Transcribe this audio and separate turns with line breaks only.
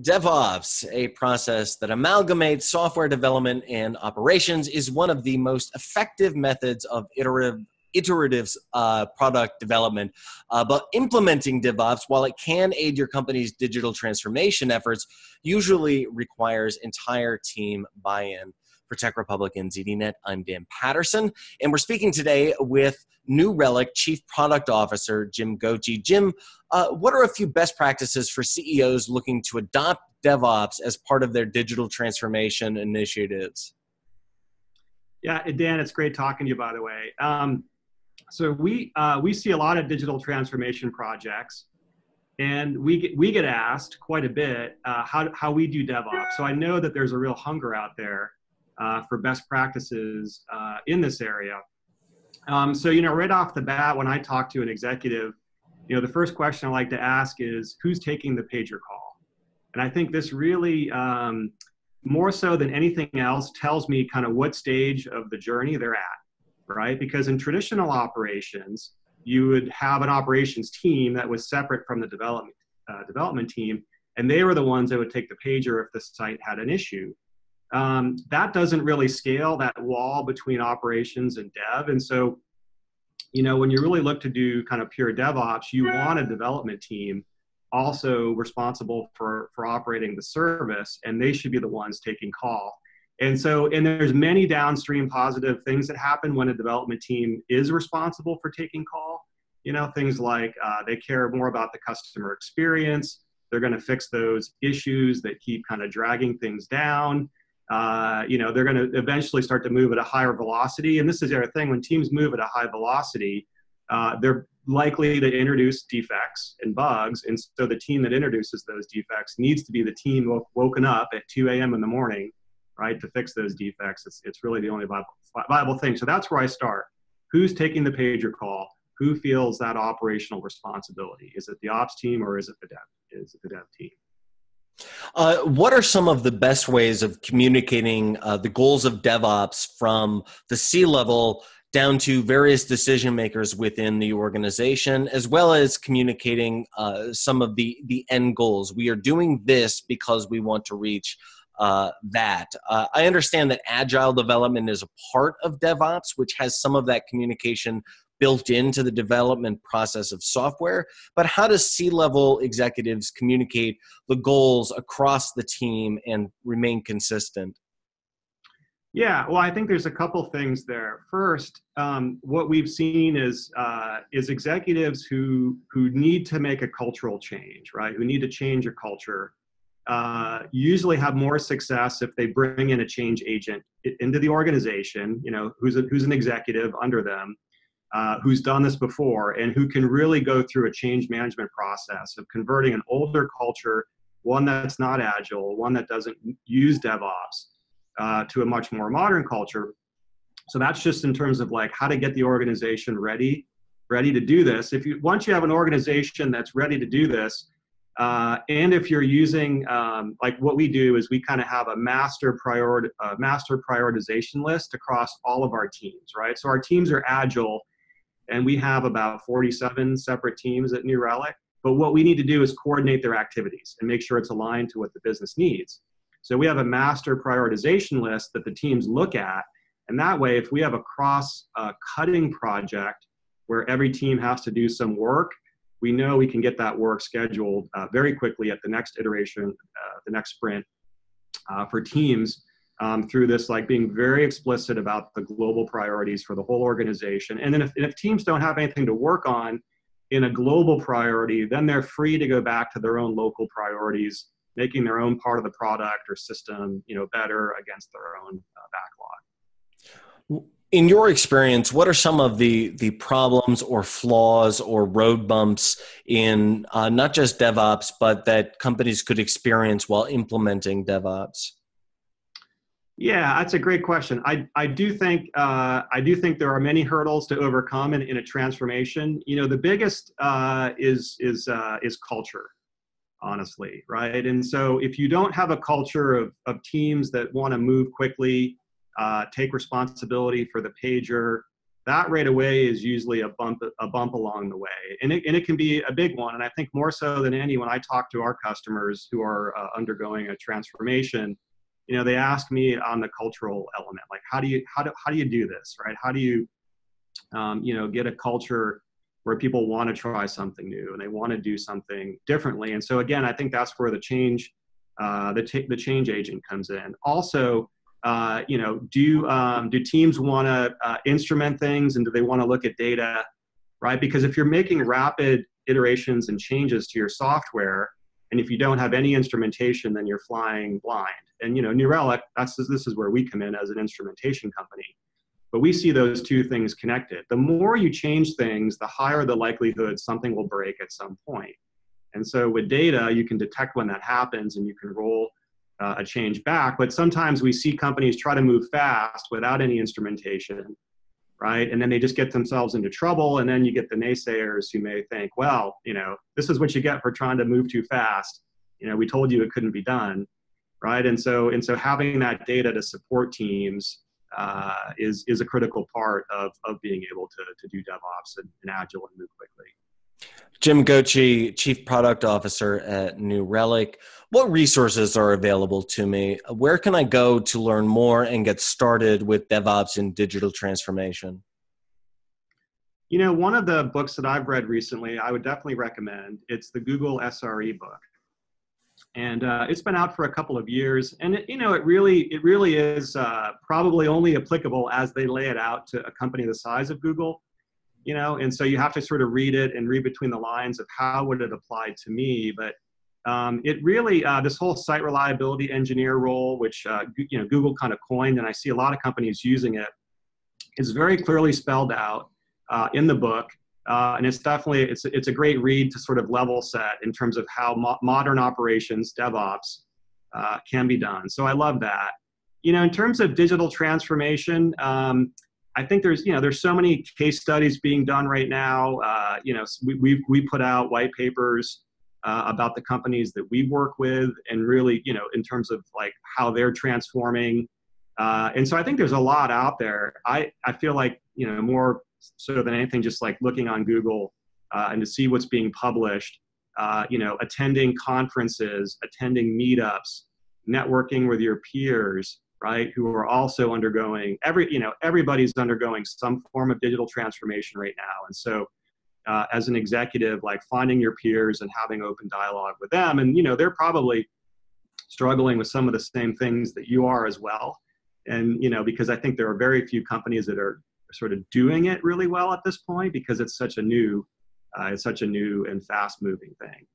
DevOps, a process that amalgamates software development and operations, is one of the most effective methods of iterative product development. But implementing DevOps, while it can aid your company's digital transformation efforts, usually requires entire team buy-in. For TechRepublic and ZDNet, I'm Dan Patterson, and we're speaking today with New Relic Chief Product Officer Jim Gochee. Jim, what are a few best practices for CEOs looking to adopt DevOps as part of their digital transformation initiatives?
Yeah, Dan, it's great talking to you, by the way. So we see a lot of digital transformation projects, and we get asked quite a bit how we do DevOps. So I know that there's a real hunger out there for best practices in this area. So, right off the bat, when I talk to an executive, the first question I like to ask is, who's taking the pager call? And I think this really, more so than anything else, tells me kind of what stage of the journey they're at, right? Because in traditional operations, you would have an operations team that was separate from the development team, and they were the ones that would take the pager if the site had an issue. That doesn't really scale, that wall between operations and dev. And so, when you really look to do kind of pure DevOps, you want a development team also responsible for operating the service, and they should be the ones taking call. And there's many downstream positive things that happen when a development team is responsible for taking call. Things like they care more about the customer experience. They're going to fix those issues that keep kind of dragging things down. They're going to eventually start to move at a higher velocity. And this is the other thing, when teams move at a high velocity, they're likely to introduce defects and bugs. And so the team that introduces those defects needs to be the team woken up at 2 a.m. in the morning, right, to fix those defects. It's really the only viable thing. So that's where I start. Who's taking the pager call? Who feels that operational responsibility? Is it the ops team or is it the dev team?
What are some of the best ways of communicating the goals of DevOps from the C-level down to various decision makers within the organization, as well as communicating some of the end goals? We are doing this because we want to reach that. I understand that agile development is a part of DevOps, which has some of that communication built into the development process of software, but how does C-level executives communicate the goals across the team and remain consistent?
Yeah, well, I think there's a couple things there. First, what we've seen is executives who need to make a cultural change, right? Who need to change a culture, usually have more success if they bring in a change agent into the organization, who's an executive under them, who's done this before and who can really go through a change management process of converting an older culture, one that's not agile, one that doesn't use DevOps, to a much more modern culture. So that's just in terms of like how to get the organization ready to do this. Once you have an organization that's ready to do this, and if you're using, like what we do is we kind of have a master prioritization list across all of our teams, right? So our teams are agile, and we have about 47 separate teams at New Relic. But what we need to do is coordinate their activities and make sure it's aligned to what the business needs. So we have a master prioritization list that the teams look at. And that way, if we have a cross-cutting project where every team has to do some work, we know we can get that work scheduled very quickly at the next iteration, the next sprint for teams. Through this, like being very explicit about the global priorities for the whole organization. And then if teams don't have anything to work on in a global priority, then they're free to go back to their own local priorities, making their own part of the product or system, better against their own backlog.
In your experience, what are some of the problems or flaws or road bumps in not just DevOps, but that companies could experience while implementing DevOps?
Yeah, that's a great question. I do think there are many hurdles to overcome in a transformation. The biggest is culture, honestly, right? And so if you don't have a culture of teams that want to move quickly, take responsibility for the pager, that right away is usually a bump along the way. And it can be a big one. And I think more so than any, when I talk to our customers who are undergoing a transformation, they ask me on the cultural element, like, how do you do this, right? How do you, get a culture where people want to try something new and they want to do something differently. And so again, I think that's where the change agent comes in. Also, do teams want to instrument things, and do they want to look at data, right? Because if you're making rapid iterations and changes to your software, and if you don't have any instrumentation, then you're flying blind. And New Relic, this is where we come in as an instrumentation company. But we see those two things connected. The more you change things, the higher the likelihood something will break at some point. And so with data, you can detect when that happens and you can roll a change back. But sometimes we see companies try to move fast without any instrumentation, right? And then they just get themselves into trouble. And then you get the naysayers who may think, well, this is what you get for trying to move too fast. We told you it couldn't be done, right? And so having that data to support teams is a critical part of being able to do DevOps and Agile and move quickly.
Jim Gochee, Chief Product Officer at New Relic. What resources are available to me? Where can I go to learn more and get started with DevOps and digital transformation?
One of the books that I've read recently, I would definitely recommend. It's the Google SRE book. And it's been out for a couple of years. And it really is probably only applicable as they lay it out to a company the size of Google. And so you have to sort of read it and read between the lines of how would it apply to me. But it really, this whole site reliability engineer role, which Google kind of coined, and I see a lot of companies using it, is very clearly spelled out in the book. And it's definitely, it's a great read to sort of level set in terms of how modern operations, DevOps, can be done. So I love that. In terms of digital transformation, I think there's so many case studies being done right now. We put out white papers about the companies that we work with, and really, in terms of like how they're transforming. And so I think there's a lot out there. I feel like, more so than anything, just like looking on Google and to see what's being published, attending conferences, attending meetups, networking with your peers, right, who are also undergoing, everybody's undergoing some form of digital transformation right now. And so as an executive, like finding your peers and having open dialogue with them, and they're probably struggling with some of the same things that you are as well. And because I think there are very few companies that are sort of doing it really well at this point, because it's such a new and fast moving thing.